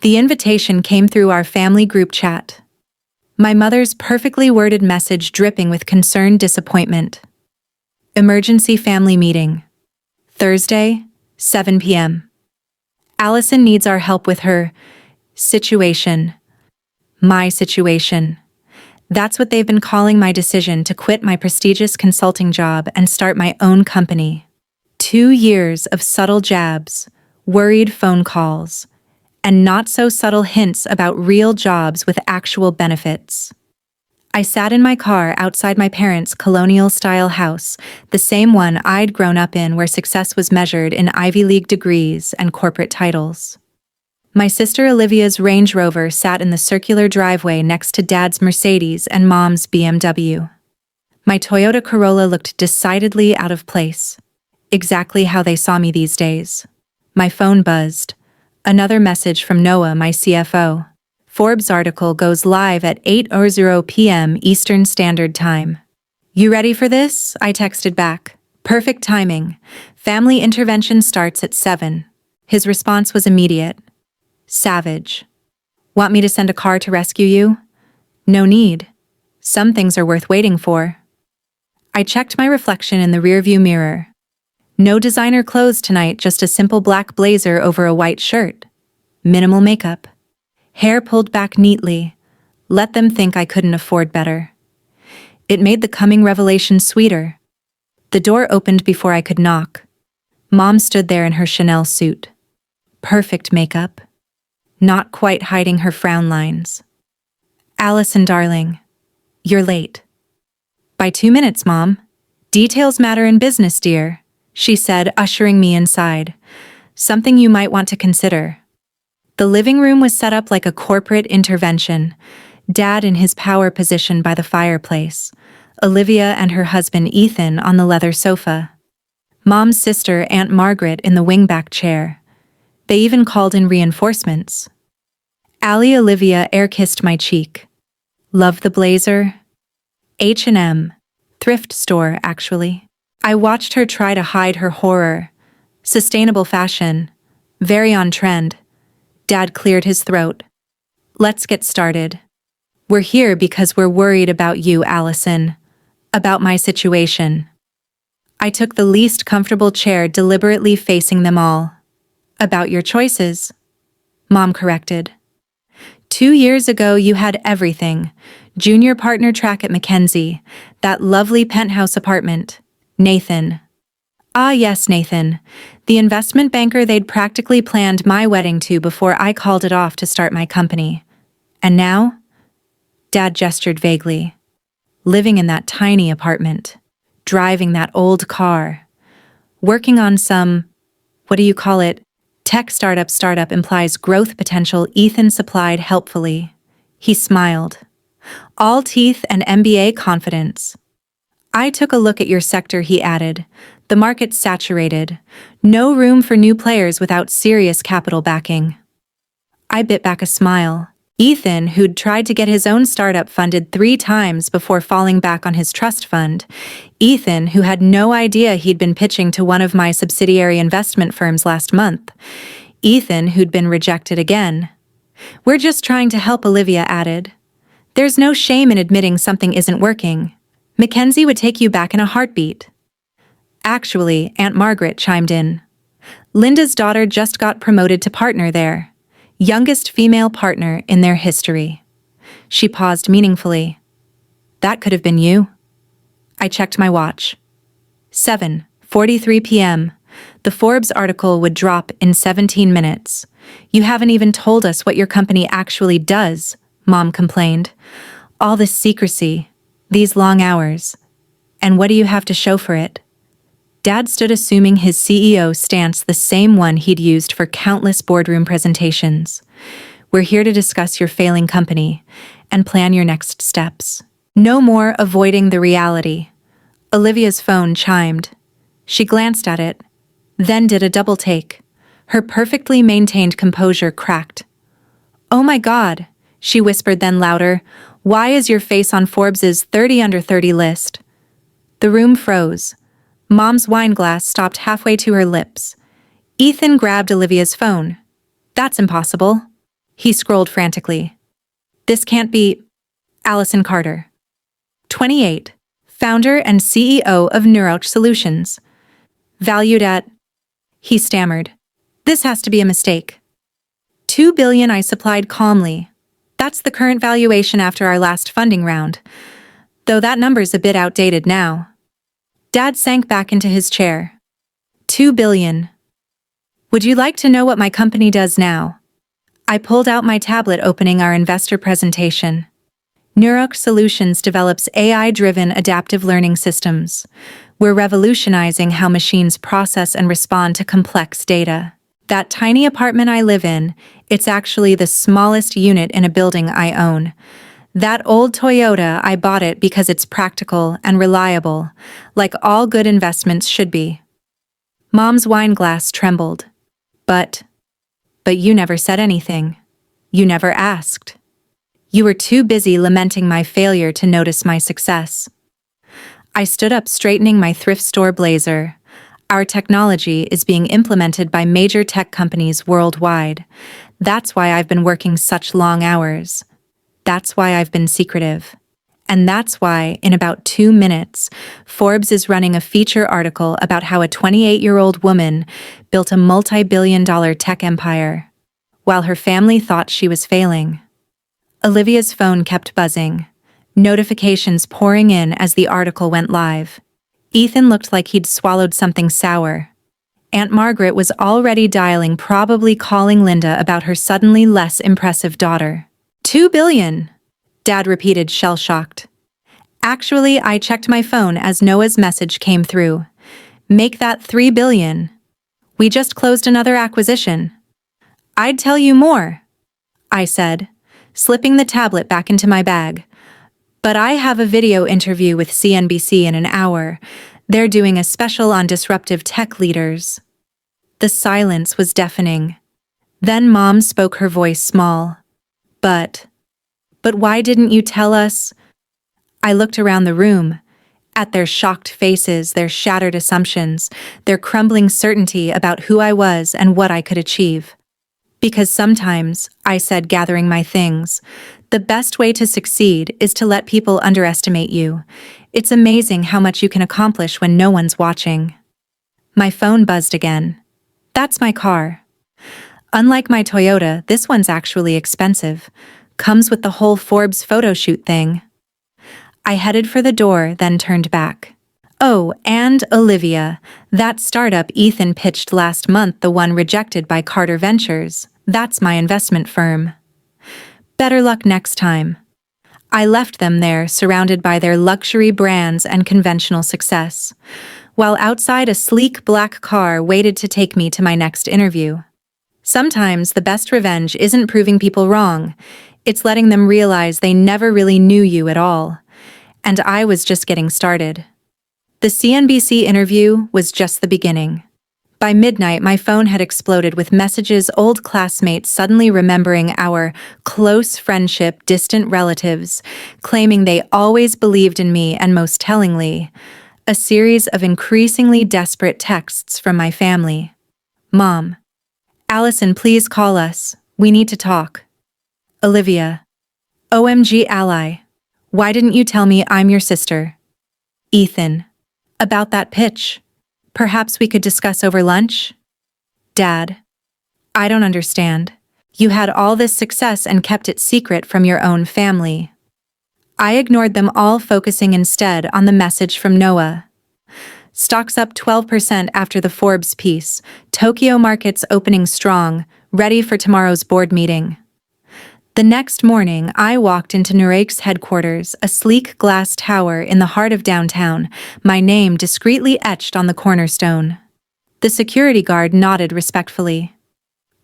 The invitation came through our family group chat. My mother's perfectly worded message dripping with concerned disappointment. Emergency family meeting. Thursday, 7 p.m. Allison needs our help with her situation. My situation. That's what they've been calling my decision to quit my prestigious consulting job and start my own company. 2 years of subtle jabs, worried phone calls, and not-so-subtle hints about real jobs with actual benefits. I sat in my car outside my parents' colonial-style house, the same one I'd grown up in where success was measured in Ivy League degrees and corporate titles. My sister Olivia's Range Rover sat in the circular driveway next to Dad's Mercedes and Mom's BMW. My Toyota Corolla looked decidedly out of place. Exactly how they saw me these days. My phone buzzed. Another message from Noah, my CFO. Forbes article goes live at 8:00 p.m. Eastern Standard Time. You ready for this? I texted back. Perfect timing. Family intervention starts at 7. His response was immediate. Savage. Want me to send a car to rescue you? No need. Some things are worth waiting for. I checked my reflection in the rearview mirror. No designer clothes tonight, just a simple black blazer over a white shirt. Minimal makeup. Hair pulled back neatly. Let them think I couldn't afford better. It made the coming revelation sweeter. The door opened before I could knock. Mom stood there in her Chanel suit. Perfect makeup. Not quite hiding her frown lines. Allison, darling, you're late. By 2 minutes, Mom. Details matter in business, dear, she said, ushering me inside. Something you might want to consider. The living room was set up like a corporate intervention. Dad in his power position by the fireplace. Olivia and her husband Ethan on the leather sofa. Mom's sister, Aunt Margaret, in the wingback chair. They even called in reinforcements. Allie Olivia air-kissed my cheek. Love the blazer? H&M. Thrift store, actually. I watched her try to hide her horror. Sustainable fashion. Very on trend. Dad cleared his throat. Let's get started. We're here because we're worried about you, Allison. About my situation. I took the least comfortable chair, deliberately facing them all. About your choices. Mom corrected. 2 years ago you had everything. Junior partner track at Mackenzie. That lovely penthouse apartment. Nathan. Ah yes, Nathan. The investment banker they'd practically planned my wedding to before I called it off to start my company. And now? Dad gestured vaguely. Living in that tiny apartment. Driving that old car. Working on some, what do you call it? Tech startup implies growth potential, Ethan supplied helpfully. He smiled. All teeth and MBA confidence. I took a look at your sector, he added. The market's saturated. No room for new players without serious capital backing. I bit back a smile. Ethan, who'd tried to get his own startup funded 3 times before falling back on his trust fund. Ethan, who had no idea he'd been pitching to one of my subsidiary investment firms last month. Ethan, who'd been rejected again. We're just trying to help, Olivia added. There's no shame in admitting something isn't working. Mackenzie would take you back in a heartbeat. Actually, Aunt Margaret chimed in. Linda's daughter just got promoted to partner there. Youngest female partner in their history. She paused meaningfully. That could have been you. I checked my watch. 7:43 p.m. The Forbes article would drop in 17 minutes. You haven't even told us what your company actually does, Mom complained. All this secrecy, these long hours. And what do you have to show for it? Dad stood, assuming his CEO stance, the same one he'd used for countless boardroom presentations. We're here to discuss your failing company and plan your next steps. No more avoiding the reality. Olivia's phone chimed. She glanced at it, then did a double take. Her perfectly maintained composure cracked. Oh my God, she whispered, then louder. Why is your face on Forbes's 30 under 30 list? The room froze. Mom's wine glass stopped halfway to her lips. Ethan grabbed Olivia's phone. That's impossible. He scrolled frantically. This can't be. Allison Carter. 28. Founder and CEO of Neuroch Solutions. Valued at. He stammered. This has to be a mistake. $2 billion, I supplied calmly. That's the current valuation after our last funding round. Though that number's a bit outdated now. Dad sank back into his chair. $2 billion. Would you like to know what my company does now? I pulled out my tablet opening our investor presentation. Neuroch Solutions develops AI-driven adaptive learning systems. We're revolutionizing how machines process and respond to complex data. That tiny apartment I live in, it's actually the smallest unit in a building I own. That old Toyota, I bought it because it's practical and reliable, like all good investments should be. Mom's wine glass trembled. But you never said anything. You never asked. You were too busy lamenting my failure to notice my success. I stood up, straightening my thrift store blazer. Our technology is being implemented by major tech companies worldwide. That's why I've been working such long hours. That's why I've been secretive. And that's why, in about 2 minutes, Forbes is running a feature article about how a 28-year-old woman built a multi-billion-dollar tech empire, while her family thought she was failing. Olivia's phone kept buzzing, notifications pouring in as the article went live. Ethan looked like he'd swallowed something sour. Aunt Margaret was already dialing, probably calling Linda about her suddenly less impressive daughter. $2 billion, Dad repeated, shell-shocked. Actually, I checked my phone as Noah's message came through. Make that $3 billion. We just closed another acquisition. I'd tell you more, I said, slipping the tablet back into my bag. But I have a video interview with CNBC in an hour. They're doing a special on disruptive tech leaders. The silence was deafening. Then Mom spoke, her voice small. But why didn't you tell us? I looked around the room, at their shocked faces, their shattered assumptions, their crumbling certainty about who I was and what I could achieve. Because sometimes, I said, gathering my things, the best way to succeed is to let people underestimate you. It's amazing how much you can accomplish when no one's watching. My phone buzzed again. That's my car. Unlike my Toyota, this one's actually expensive. Comes with the whole Forbes photo shoot thing. I headed for the door, then turned back. Oh, and Olivia, that startup Ethan pitched last month, the one rejected by Carter Ventures, that's my investment firm. Better luck next time. I left them there, surrounded by their luxury brands and conventional success, while outside a sleek black car waited to take me to my next interview. Sometimes the best revenge isn't proving people wrong, it's letting them realize they never really knew you at all. And I was just getting started. The CNBC interview was just the beginning. By midnight, my phone had exploded with messages, old classmates suddenly remembering our close friendship, distant relatives, claiming they always believed in me, and most tellingly, a series of increasingly desperate texts from my family. Mom. Allison, please call us. We need to talk. Olivia. OMG ally. Why didn't you tell me I'm your sister? Ethan. About that pitch. Perhaps we could discuss over lunch? Dad. I don't understand. You had all this success and kept it secret from your own family. I ignored them all, focusing instead on the message from Noah. Stocks up 12% after the Forbes piece. Tokyo markets opening strong, ready for tomorrow's board meeting. The next morning, I walked into Neuroch's headquarters, a sleek glass tower in the heart of downtown, my name discreetly etched on the cornerstone. The security guard nodded respectfully.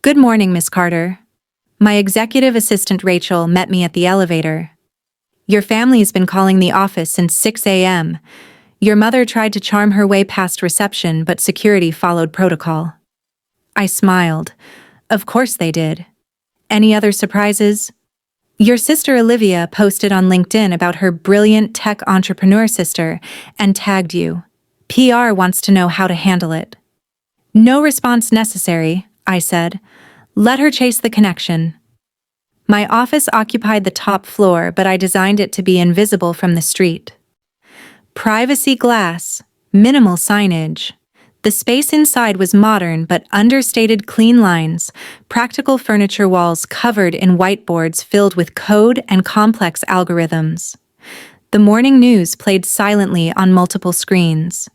Good morning, Miss Carter. My executive assistant Rachel met me at the elevator. Your family's been calling the office since 6 a.m. Your mother tried to charm her way past reception, but security followed protocol. I smiled. Of course they did. Any other surprises? Your sister Olivia posted on LinkedIn about her brilliant tech entrepreneur sister and tagged you. PR wants to know how to handle it. No response necessary, I said. Let her chase the connection. My office occupied the top floor, but I designed it to be invisible from the street. Privacy glass, minimal signage. The space inside was modern but understated clean lines, practical furniture walls covered in whiteboards filled with code and complex algorithms. The morning news played silently on multiple screens.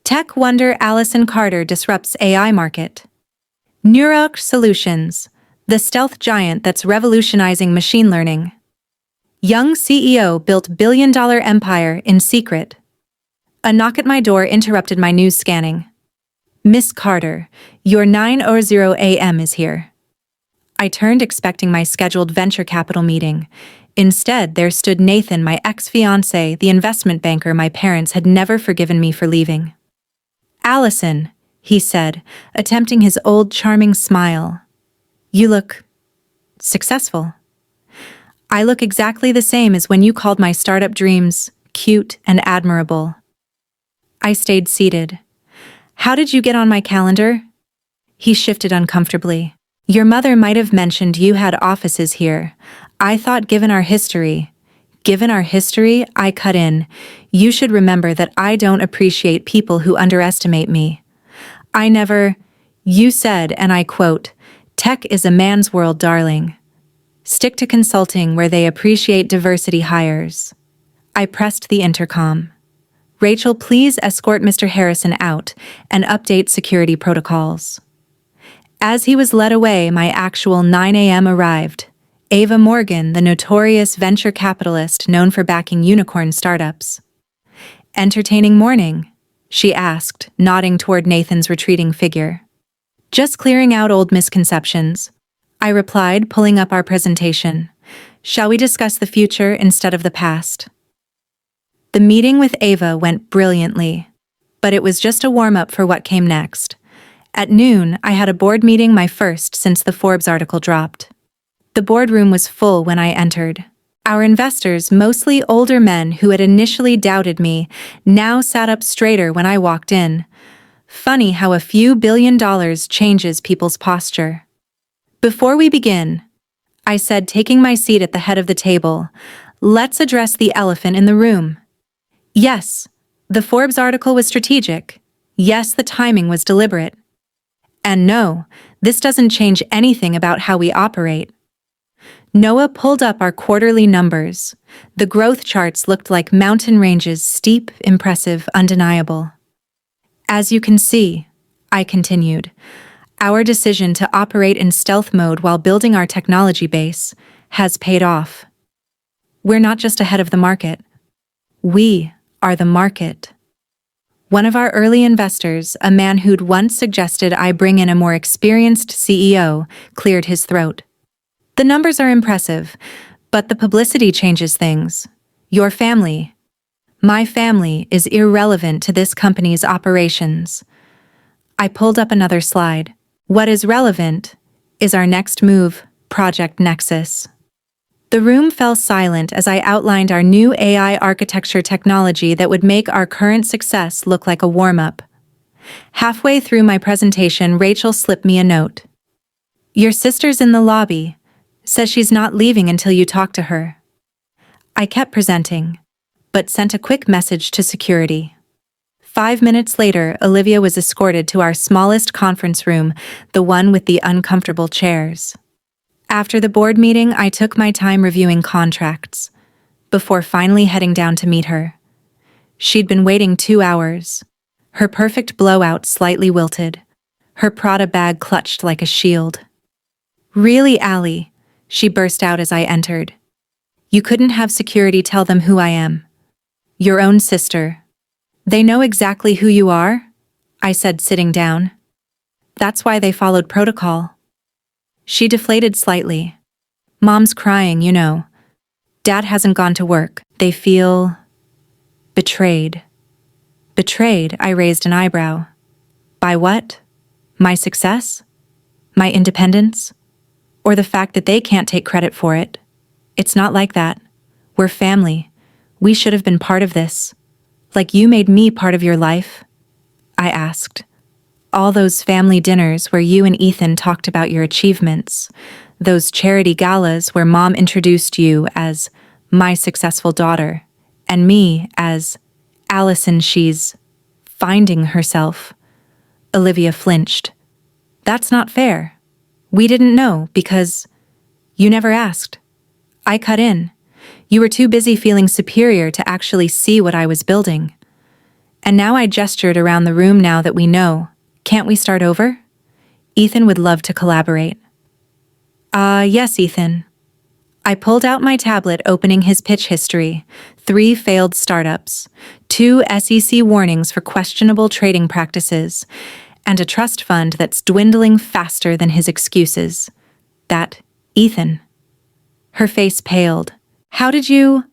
Tech wonder Allison Carter disrupts AI market. Neuralink Solutions, the stealth giant that's revolutionizing machine learning. Young CEO built billion-dollar empire in secret. A knock at my door interrupted my news scanning. Miss Carter, your 9:00 a.m. is here. I turned expecting my scheduled venture capital meeting. Instead, there stood Nathan, my ex-fiancé, the investment banker my parents had never forgiven me for leaving. Allison, he said, attempting his old charming smile. You look successful. I look exactly the same as when you called my startup dreams cute and admirable. I stayed seated. How did you get on my calendar? He shifted uncomfortably. Your mother might have mentioned you had offices here. I thought given our history, I cut in. You should remember that I don't appreciate people who underestimate me. You said, and I quote, tech is a man's world, darling. Stick to consulting where they appreciate diversity hires. I pressed the intercom. Rachel, please escort Mr. Harrison out and update security protocols. As he was led away, my actual 9 a.m. arrived. Ava Morgan, the notorious venture capitalist known for backing unicorn startups. Entertaining morning? She asked, nodding toward Nathan's retreating figure. Just clearing out old misconceptions, I replied, pulling up our presentation. Shall we discuss the future instead of the past? The meeting with Ava went brilliantly, but it was just a warm-up for what came next. At noon, I had a board meeting, my first since the Forbes article dropped. The boardroom was full when I entered. Our investors, mostly older men who had initially doubted me, now sat up straighter when I walked in. Funny how a few $1 billion changes people's posture. Before we begin, I said, taking my seat at the head of the table, let's address the elephant in the room. Yes, the Forbes article was strategic. Yes, the timing was deliberate. And no, this doesn't change anything about how we operate. Noah pulled up our quarterly numbers. The growth charts looked like mountain ranges, steep, impressive, undeniable. As you can see, I continued, our decision to operate in stealth mode while building our technology base has paid off. We're not just ahead of the market. We are the market. One of our early investors, a man who'd once suggested I bring in a more experienced CEO, cleared his throat. The numbers are impressive, but the publicity changes things. Your family, my family, is irrelevant to this company's operations. I pulled up another slide. What is relevant is our next move, Project Nexus. The room fell silent as I outlined our new AI architecture technology that would make our current success look like a warm-up. Halfway through my presentation, Rachel slipped me a note. Your sister's in the lobby. Says she's not leaving until you talk to her. I kept presenting, but sent a quick message to security. 5 minutes later, Olivia was escorted to our smallest conference room, the one with the uncomfortable chairs. After the board meeting, I took my time reviewing contracts, before finally heading down to meet her. She'd been waiting 2 hours, her perfect blowout slightly wilted, her Prada bag clutched like a shield. Really, Allie, she burst out as I entered. You couldn't have security tell them who I am. Your own sister. They know exactly who you are? I said, sitting down. That's why they followed protocol. She deflated slightly. Mom's crying, you know. Dad hasn't gone to work. They feel betrayed. Betrayed, I raised an eyebrow. By what? My success? My independence? Or the fact that they can't take credit for it? It's not like that. We're family. We should have been part of this. Like you made me part of your life? I asked. All those family dinners where you and Ethan talked about your achievements, Those charity galas where mom introduced you as my successful daughter and me as Allison, she's finding herself. Olivia flinched. That's not fair. We didn't know because you never asked. I cut in. You were too busy feeling superior to actually see what I was building. And now I gestured around the room. Now that we know, can't we start over? Ethan would love to collaborate. Yes, Ethan. I pulled out my tablet, opening his pitch history. 3 failed startups, 2 SEC warnings for questionable trading practices, and a trust fund that's dwindling faster than his excuses. That Ethan. Her face paled. How did you?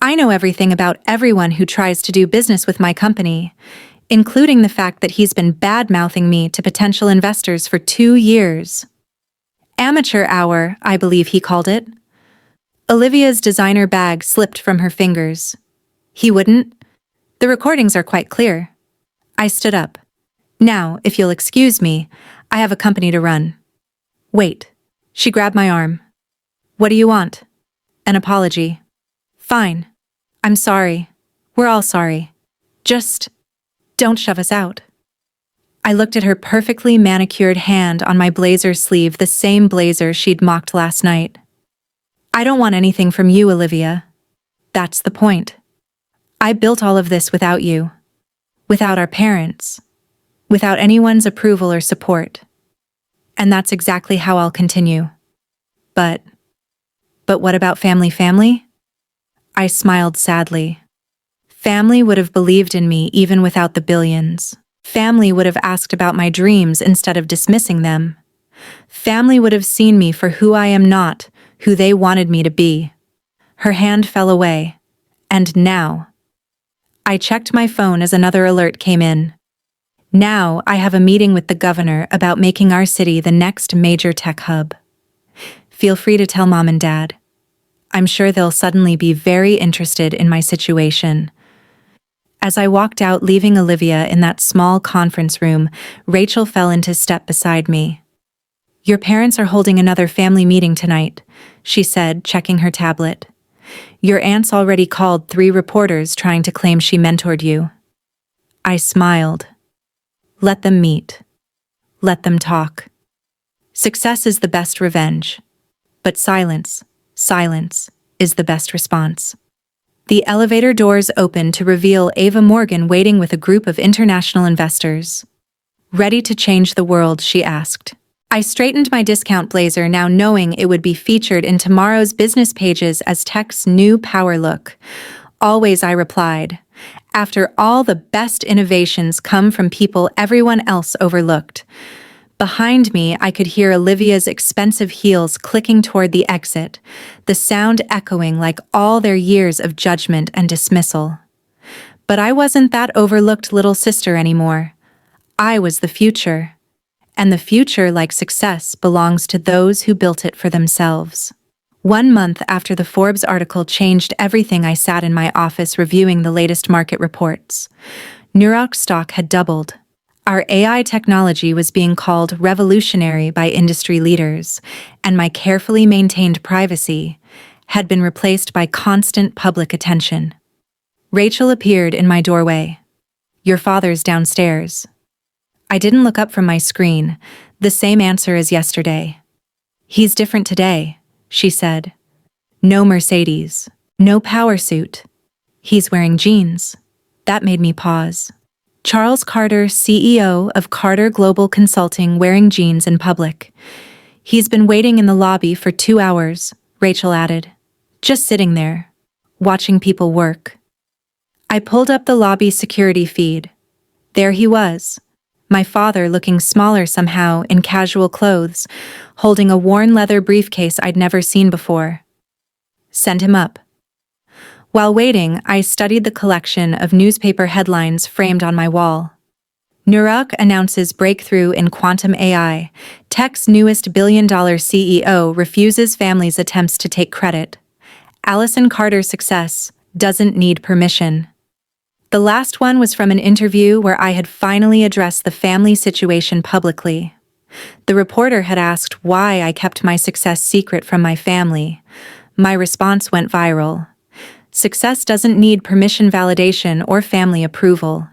I know everything about everyone who tries to do business with my company, including the fact that he's been bad-mouthing me to potential investors for 2 years. Amateur hour, I believe he called it. Olivia's designer bag slipped from her fingers. He wouldn't? The recordings are quite clear. I stood up. Now, if you'll excuse me, I have a company to run. Wait. She grabbed my arm. What do you want? An apology. Fine. I'm sorry. We're all sorry. Just don't shove us out. I looked at her perfectly manicured hand on my blazer sleeve, the same blazer she'd mocked last night. I don't want anything from you, Olivia. That's the point. I built all of this without you. Without our parents. Without anyone's approval or support. And that's exactly how I'll continue. But what about family? I smiled sadly. Family would have believed in me even without the billions. Family would have asked about my dreams instead of dismissing them. Family would have seen me for who I am, not who they wanted me to be. Her hand fell away. And now. I checked my phone as another alert came in. Now I have a meeting with the governor about making our city the next major tech hub. Feel free to tell Mom and Dad. I'm sure they'll suddenly be very interested in my situation. As I walked out, leaving Olivia in that small conference room, Rachel fell into step beside me. Your parents are holding another family meeting tonight, she said, checking her tablet. Your aunt's already called 3 reporters trying to claim she mentored you. I smiled. Let them meet. Let them talk. Success is the best revenge. But silence is the best response. The elevator doors opened to reveal Ava Morgan waiting with a group of international investors. Ready to change the world, she asked. I straightened my discount blazer, now knowing it would be featured in tomorrow's business pages as tech's new power look. Always, I replied. After all, the best innovations come from people everyone else overlooked. Behind me, I could hear Olivia's expensive heels clicking toward the exit, the sound echoing like all their years of judgment and dismissal. But I wasn't that overlooked little sister anymore. I was the future. And the future, like success, belongs to those who built it for themselves. 1 month after the Forbes article changed everything, I sat in my office reviewing the latest market reports. Neurock stock had doubled. Our AI technology was being called revolutionary by industry leaders, and my carefully maintained privacy had been replaced by constant public attention. Rachel appeared in my doorway. Your father's downstairs. I didn't look up from my screen, the same answer as yesterday. He's different today, she said. No Mercedes, no power suit. He's wearing jeans. That made me pause. Charles Carter, CEO of Carter Global Consulting, wearing jeans in public. He's been waiting in the lobby for 2 hours, Rachel added. Just sitting there, watching people work. I pulled up the lobby security feed. There he was. My father, looking smaller somehow, in casual clothes, holding a worn leather briefcase I'd never seen before. Send him up. While waiting, I studied the collection of newspaper headlines framed on my wall. Neurock announces breakthrough in quantum AI. Tech's newest billion-dollar CEO refuses families' attempts to take credit. Allison Carter's success doesn't need permission. The last one was from an interview where I had finally addressed the family situation publicly. The reporter had asked why I kept my success secret from my family. My response went viral. Success doesn't need permission, validation, or family approval.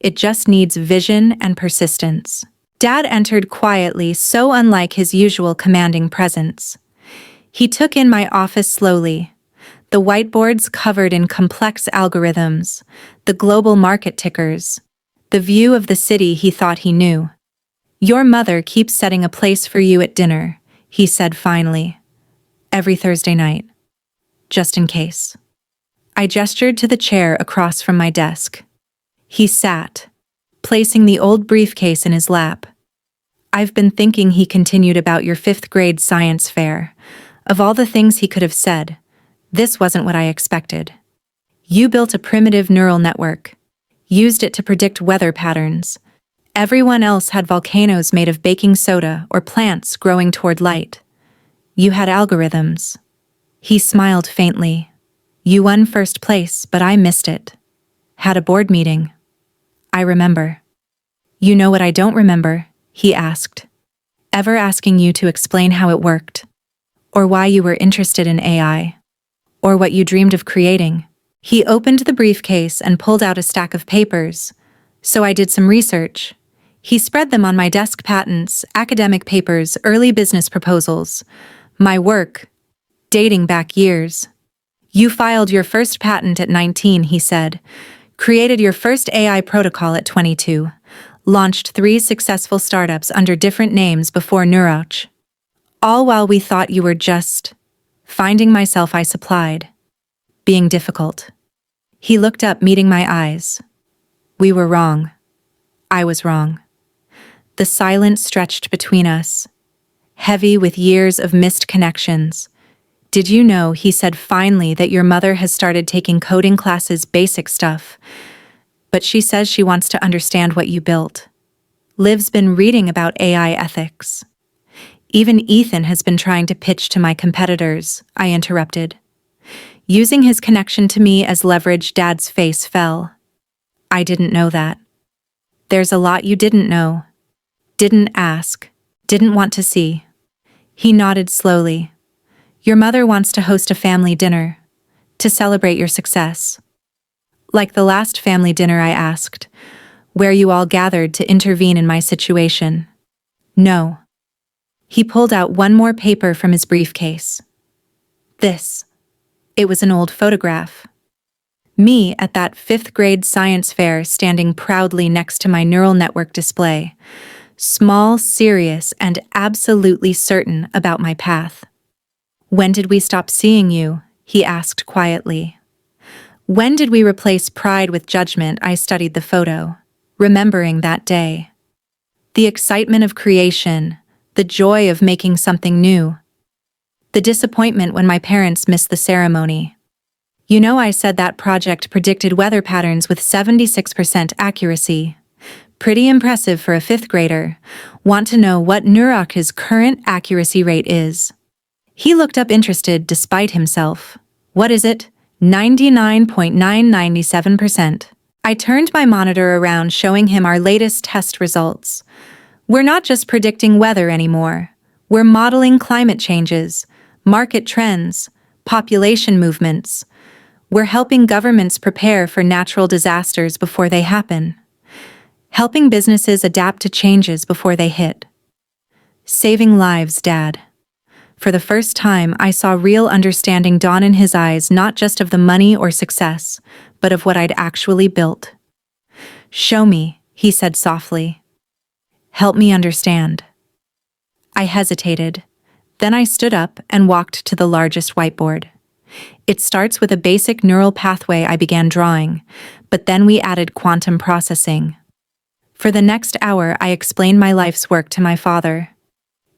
It just needs vision and persistence. Dad entered quietly, so unlike his usual commanding presence. He took in my office slowly. The whiteboards covered in complex algorithms, the global market tickers, the view of the city he thought he knew. "Your mother keeps setting a place for you at dinner," he said finally. "Every Thursday night. Just in case." I gestured to the chair across from my desk. He sat, placing the old briefcase in his lap. "I've been thinking," he continued, "about your fifth-grade science fair. Of all the things he could have said, this wasn't what I expected. You built a primitive neural network, used it to predict weather patterns. Everyone else had volcanoes made of baking soda or plants growing toward light. You had algorithms." He smiled faintly. "You won first place, but I missed it. Had a board meeting. I remember." "You know what I don't remember?" he asked. "Ever asking you to explain how it worked? Or why you were interested in AI? Or what you dreamed of creating?" He opened the briefcase and pulled out a stack of papers. "So I did some research." He spread them on my desk: patents, academic papers, early business proposals. My work, dating back years. "You filed your first patent at 19, he said. "Created your first AI protocol at 22. Launched 3 successful startups under different names before Neuroch. All while we thought you were just finding myself," I supplied. "Being difficult." He looked up, meeting my eyes. "We were wrong. I was wrong." The silence stretched between us, heavy with years of missed connections. "Did you know," he said finally, "that your mother has started taking coding classes, basic stuff? But she says she wants to understand what you built. Liv's been reading about AI ethics. Even Ethan has been trying to pitch to my competitors," I interrupted. Using his connection to me as leverage, Dad's face fell. "I didn't know that." "There's a lot you didn't know. Didn't ask. Didn't want to see." He nodded slowly. "Your mother wants to host a family dinner. To celebrate your success." "Like the last family dinner?" I asked. "Where you all gathered to intervene in my situation." "No." He pulled out one more paper from his briefcase. This. It was an old photograph. Me at that 5th-grade science fair, standing proudly next to my neural network display. Small, serious, and absolutely certain about my path. "When did we stop seeing you?" he asked quietly. "When did we replace pride with judgment?" I studied the photo, remembering that day. The excitement of creation, the joy of making something new. The disappointment when my parents missed the ceremony. "You know, I said that project predicted weather patterns with 76% accuracy. Pretty impressive for a 5th grader. Want to know what Neuroch's current accuracy rate is?" He looked up, interested despite himself. "What is it?" 99.997%. I turned my monitor around, showing him our latest test results. "We're not just predicting weather anymore. We're modeling climate changes, market trends, population movements. We're helping governments prepare for natural disasters before they happen. Helping businesses adapt to changes before they hit. Saving lives, Dad." For the first time, I saw real understanding dawn in his eyes, not just of the money or success, but of what I'd actually built. "Show me," he said softly. "Help me understand." I hesitated. Then I stood up and walked to the largest whiteboard. "It starts with a basic neural pathway," I began drawing, but then we added quantum processing. For the next hour, I explained my life's work to my father.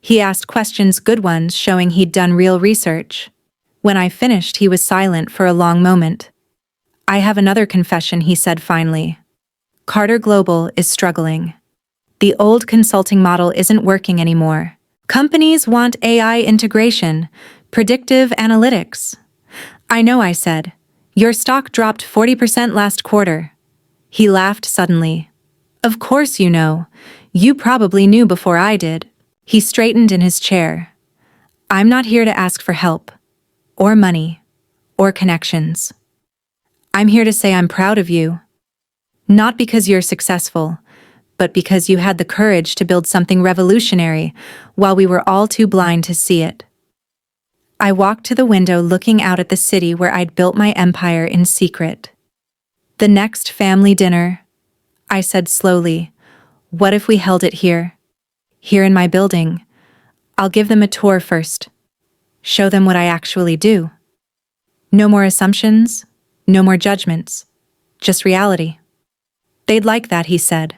He asked questions, good ones, showing he'd done real research. When I finished, he was silent for a long moment. "I have another confession," he said finally. "Carter Global is struggling. The old consulting model isn't working anymore. Companies want AI integration, predictive analytics." "I know," I said. "Your stock dropped 40% last quarter." He laughed suddenly. "Of course you know. You probably knew before I did." He straightened in his chair. I'm not here to ask for help, or money, or connections. I'm here to say I'm proud of you. Not because you're successful, but because you had the courage to build something revolutionary while we were all too blind to see it. I walked to the window looking out at the city where I'd built my empire in secret. The next family dinner, I said slowly, what if we held it here? Here in my building. I'll give them a tour first. Show them what I actually do. No more assumptions, no more judgments, just reality. They'd like that, he said.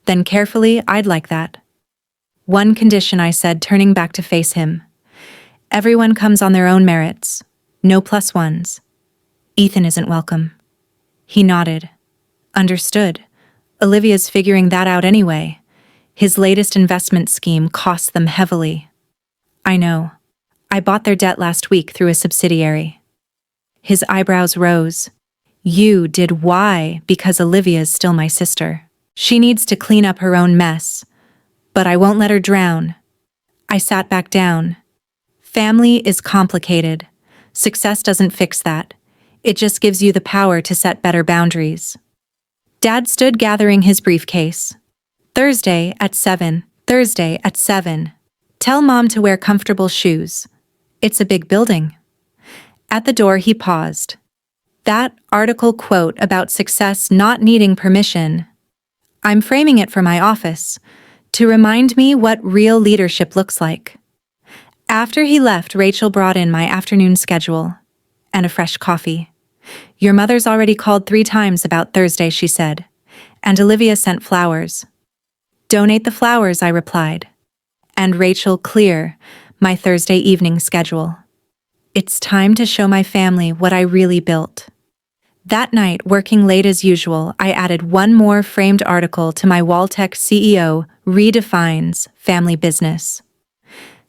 Then carefully, I'd like that. One condition, I said, turning back to face him. Everyone comes on their own merits, no plus ones. Ethan isn't welcome. He nodded. Understood. Olivia's figuring that out anyway. His latest investment scheme cost them heavily. I know. I bought their debt last week through a subsidiary. His eyebrows rose. You did why? Because Olivia's still my sister. She needs to clean up her own mess. But I won't let her drown. I sat back down. Family is complicated. Success doesn't fix that. It just gives you the power to set better boundaries. Dad stood gathering his briefcase. Thursday at 7. Tell Mom to wear comfortable shoes. It's a big building. At the door, he paused. That article quote about success not needing permission. I'm framing it for my office, to remind me what real leadership looks like. After he left, Rachel brought in my afternoon schedule and a fresh coffee. Your mother's already called 3 times about Thursday, she said, and Olivia sent flowers. Donate the flowers, I replied. And Rachel, clear my Thursday evening schedule. It's time to show my family what I really built. That night, working late as usual, I added one more framed article to my Walltech CEO redefines family business.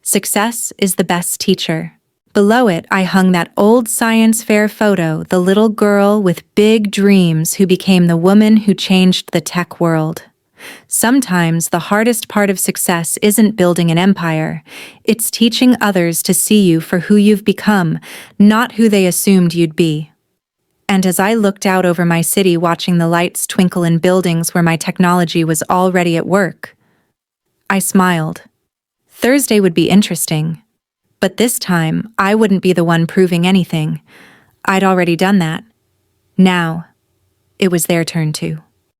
Success is the best teacher. Below it, I hung that old science fair photo, the little girl with big dreams who became the woman who changed the tech world. Sometimes the hardest part of success isn't building an empire. It's teaching others to see you for who you've become, not who they assumed you'd be. And as I looked out over my city, watching the lights twinkle in buildings where my technology was already at work, I smiled. Thursday would be interesting. But this time, I wouldn't be the one proving anything. I'd already done that. Now, it was their turn too.